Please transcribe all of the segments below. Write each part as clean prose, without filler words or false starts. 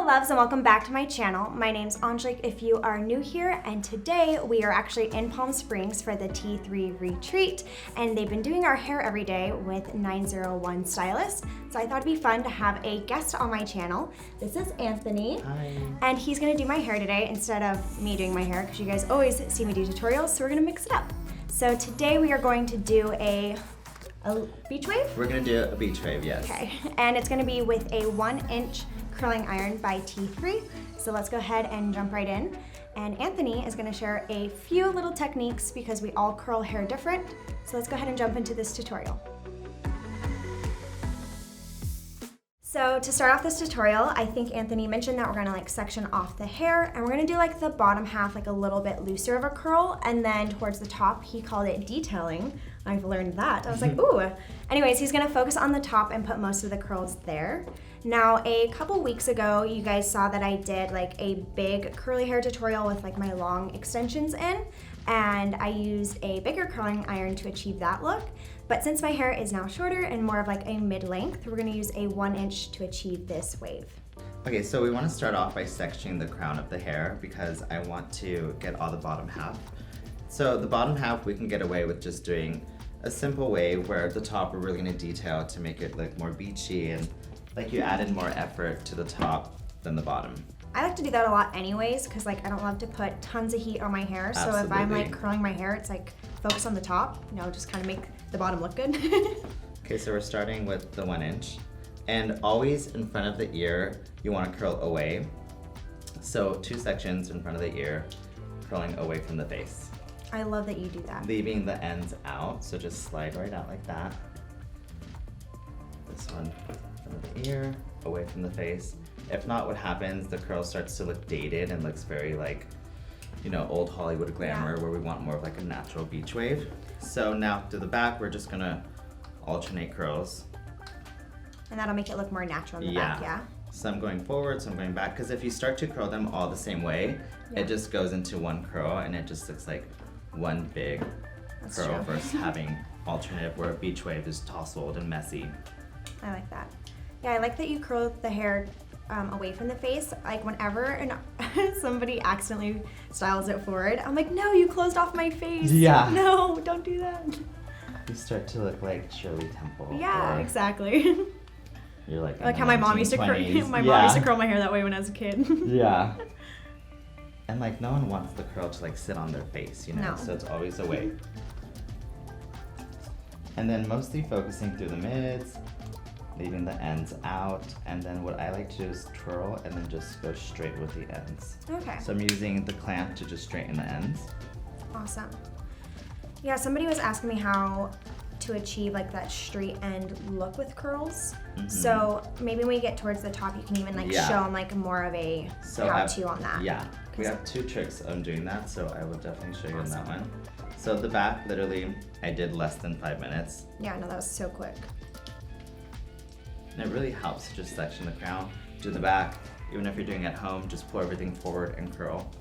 Hello loves and welcome back to my channel. My name's Angelique if you are new here, and today we are actually in Palm Springs for the T3 retreat, and they've been doing our hair every day with 901 stylists. So I thought it'd be fun to have a guest on my channel. This is Anthony. Hi. And he's gonna do my hair today instead of me doing my hair because you guys always see me do tutorials, so we're gonna mix it up. So today we are going to do a Beachwave? We're gonna do a Beachwave, yes. Okay, and it's gonna be with a 1-inch curling iron by T3. So let's go ahead and jump right in. And Anthony is gonna share a few little techniques because we all curl hair different. So let's go ahead and jump into this tutorial. So to start off this tutorial, I think Anthony mentioned that we're gonna section off the hair, and we're gonna do the bottom half a little bit looser of a curl, and then towards the top, he called it detailing. I've learned that. I was like, ooh. Anyways, he's gonna focus on the top and put most of the curls there. Now, a couple weeks ago, you guys saw that I did a big curly hair tutorial with my long extensions in, and I used a bigger curling iron to achieve that look. But since my hair is now shorter and more of a mid-length, we're gonna use a 1-inch to achieve this wave. Okay, so we wanna start off by sectioning the crown of the hair because I want to get all the bottom half. So the bottom half we can get away with just doing a simple wave where at the top we're really gonna detail to make it look more beachy and you added more effort to the top than the bottom. I like to do that a lot anyways because I don't love to put tons of heat on my hair. So Absolutely. if I'm curling my hair, it's focus on the top, just kind of make the bottom look good. Okay, so we're starting with the 1-inch. And always in front of the ear, you wanna curl away. So 2 sections in front of the ear, curling away from the face. I love that you do that. Leaving the ends out, so just slide right out like that. This one in front of the ear, away from the face. If not, what happens, the curl starts to look dated and looks very old Hollywood glamour, where we want more of a natural beach wave. So now to the back, we're just gonna alternate curls. And that'll make it look more natural in the back, yeah? Some going forward, some going back, because if you start to curl them all the same way, it just goes into one curl and it just looks like one big curl versus having alternative where a beach wave is tousled and messy. I like that. Yeah, I like that you curl the hair away from the face. Whenever somebody accidentally styles it forward, I'm like, no, you closed off my face. Yeah. No, don't do that. You start to look like Shirley Temple. Yeah, exactly. You're like how my mom used to curl my hair that way when I was a kid. Yeah. And no one wants the curl to sit on their face, No. So it's always away. And then mostly focusing through the mids, leaving the ends out, and then what I like to do is twirl and then just go straight with the ends. Okay. So I'm using the clamp to just straighten the ends. Awesome. Yeah, somebody was asking me how to achieve that straight end look with curls. Mm-hmm. So maybe when we get towards the top, you can even show them more of a how-to on that. Yeah, we have 2 tricks of doing that, so I will definitely show you on that one. So the back, literally, I did less than 5 minutes. Yeah, no, that was so quick. And it really helps to just section the crown. Do the back, even if you're doing it at home, just pull everything forward and curl.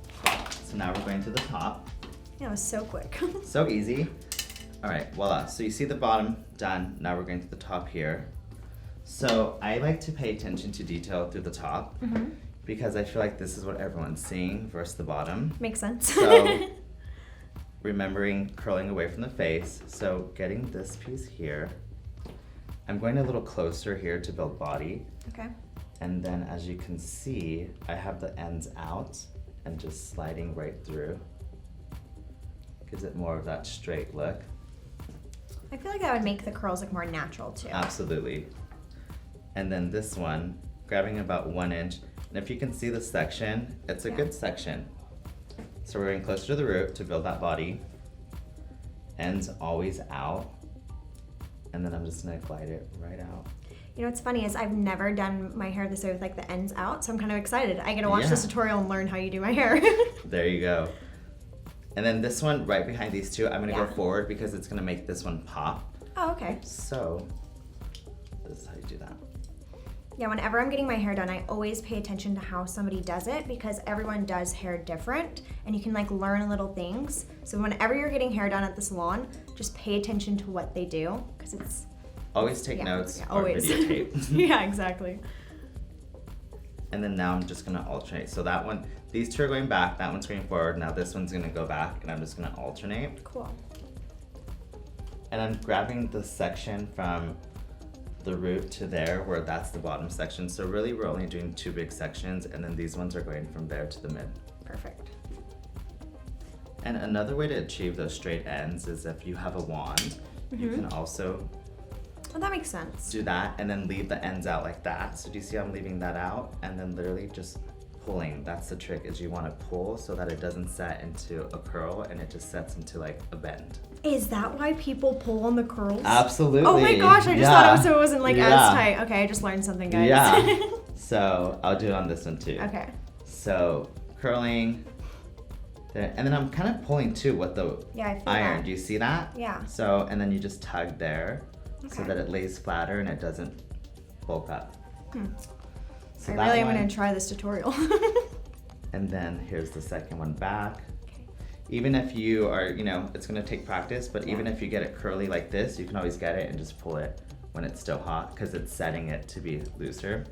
So now we're going to the top. Yeah, it was so quick. So easy. All right, voila. So you see the bottom done. Now we're going to the top here. So I like to pay attention to detail through the top because I feel like this is what everyone's seeing versus the bottom. Makes sense. So remembering curling away from the face. So getting this piece here. I'm going a little closer here to build body. Okay. And then as you can see, I have the ends out and just sliding right through. Gives it more of that straight look. I feel like that would make the curls look more natural too. Absolutely. And then this one, grabbing about 1 inch. And if you can see the section, it's a good section. So we're going closer to the root to build that body. Ends always out. And then I'm just gonna glide it right out. You know what's funny is I've never done my hair this way with the ends out, so I'm kind of excited. I get to watch this tutorial and learn how you do my hair. There you go. And then this one right behind these 2, I'm gonna go forward because it's gonna make this one pop. Oh, okay. So this is how you do that. Yeah, whenever I'm getting my hair done, I always pay attention to how somebody does it because everyone does hair different and you can learn little things. So whenever you're getting hair done at the salon, just pay attention to what they do because it's... Always take notes or always. videotape. Yeah, exactly. And then now I'm just gonna alternate. So that one, these two are going back, that one's going forward. Now this one's gonna go back and I'm just gonna alternate. Cool. And I'm grabbing the section from the root to there where that's the bottom section. So really we're only doing 2 big sections and then these ones are going from there to the mid. Perfect. And another way to achieve those straight ends is if you have a wand, you can also Well, that makes sense. do that and then leave the ends out like that. So do you see I'm leaving that out and then literally just pulling? That's the trick, is you want to pull so that it doesn't set into a curl and it just sets into like a bend. Is that why people pull on the curls? Absolutely. Oh my gosh, I just thought it wasn't like as tight. Okay, I just learned something, guys. Yeah. So I'll do it on this one too. Okay. So curling, and then I'm kind of pulling too with the I feel iron. that. Do you see that? Yeah. So, and then you just tug there so Okay. that it lays flatter and it doesn't bulk up. So I that really am one, going to try this tutorial. and then here's the second one back. Even if you are, it's gonna take practice, but even if you get it curly like this, you can always get it and just pull it when it's still hot because it's setting it to be looser.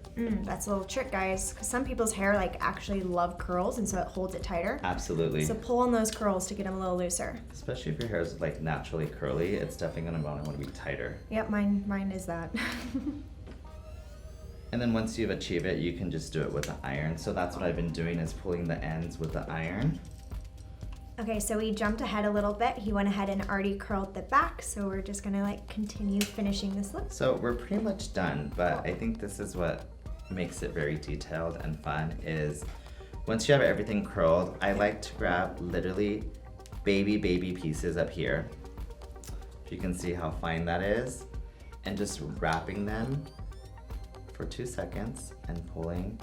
That's a little trick, guys, because some people's hair actually love curls and so it holds it tighter. Absolutely. So pull on those curls to get them a little looser. Especially if your hair is like naturally curly, it's definitely gonna want to be tighter. Yep, mine is that. And then once you've achieved it, you can just do it with the iron. So that's what I've been doing, is pulling the ends with the iron. Okay, so we jumped ahead a little bit. He went ahead and already curled the back, so we're just gonna continue finishing this look. So we're pretty much done, but I think this is what makes it very detailed and fun, is once you have everything curled, I like to grab literally baby pieces up here. If you can see how fine that is, and just wrapping them for 2 seconds and pulling.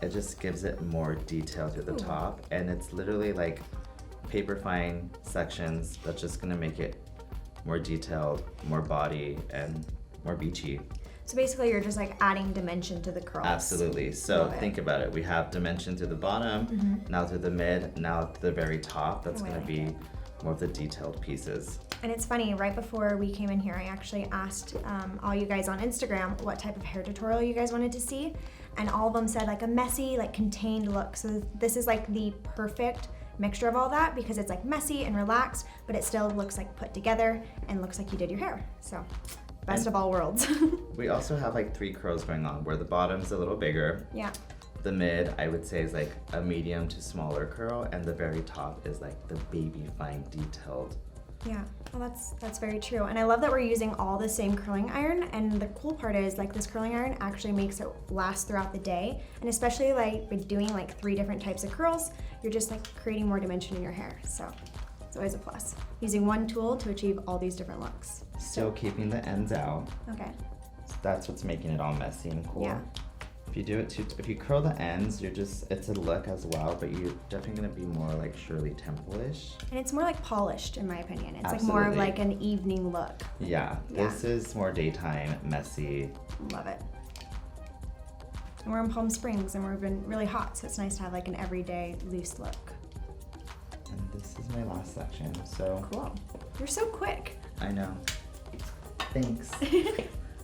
It just gives it more detail to the top, and it's literally like paper fine sections that's just gonna make it more detailed, more body, and more beachy. So basically you're just adding dimension to the curls. Absolutely. So think about it. We have dimension through the bottom, now through the mid, now to the very top. That's gonna be more of the detailed pieces. And it's funny, right before we came in here, I actually asked all you guys on Instagram what type of hair tutorial you guys wanted to see. And all of them said a messy, contained look. So this is the perfect mixture of all that, because it's messy and relaxed, but it still looks put together and looks like you did your hair. So best of all worlds. We also have 3 curls going on, where the bottom's a little bigger. Yeah. The mid, I would say, is a medium to smaller curl, and the very top is the baby fine detailed. Yeah, well that's very true. And I love that we're using all the same curling iron, and the cool part is this curling iron actually makes it last throughout the day. And especially by doing 3 different types of curls, you're just creating more dimension in your hair. So it's always a plus. Using one tool to achieve all these different looks. Still keeping the ends out. Okay. So that's what's making it all messy and cool. Yeah. If you curl the ends, it's a look as well, but you're definitely gonna be more Shirley Temple-ish. And it's more polished, in my opinion. It's Absolutely. more of an evening look. Yeah, Yeah. this is more daytime, messy. Love it. And we're in Palm Springs and we've been really hot, so it's nice to have an everyday loose look. And this is my last section, so. Cool. You're so quick. I know. Thanks.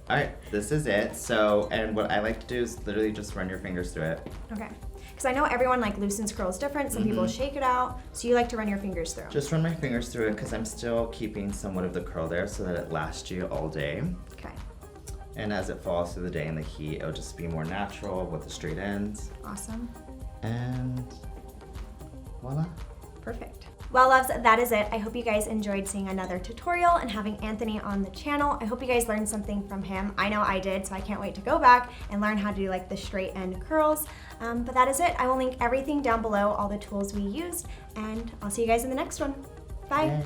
All right, this is it. So, and what I like to do is literally just run your fingers through it. Okay. Because I know everyone loosens curls different. Some people shake it out. So you like to run your fingers through. Just run my fingers through it because I'm still keeping somewhat of the curl there so that it lasts you all day. Okay. And as it falls through the day in the heat, it'll just be more natural with the straight ends. Awesome. And voila. Perfect. Well, loves, that is it. I hope you guys enjoyed seeing another tutorial and having Anthony on the channel. I hope you guys learned something from him. I know I did, so I can't wait to go back and learn how to do the straight end curls. But that is it. I will link everything down below, all the tools we used, and I'll see you guys in the next one. Bye. Yay.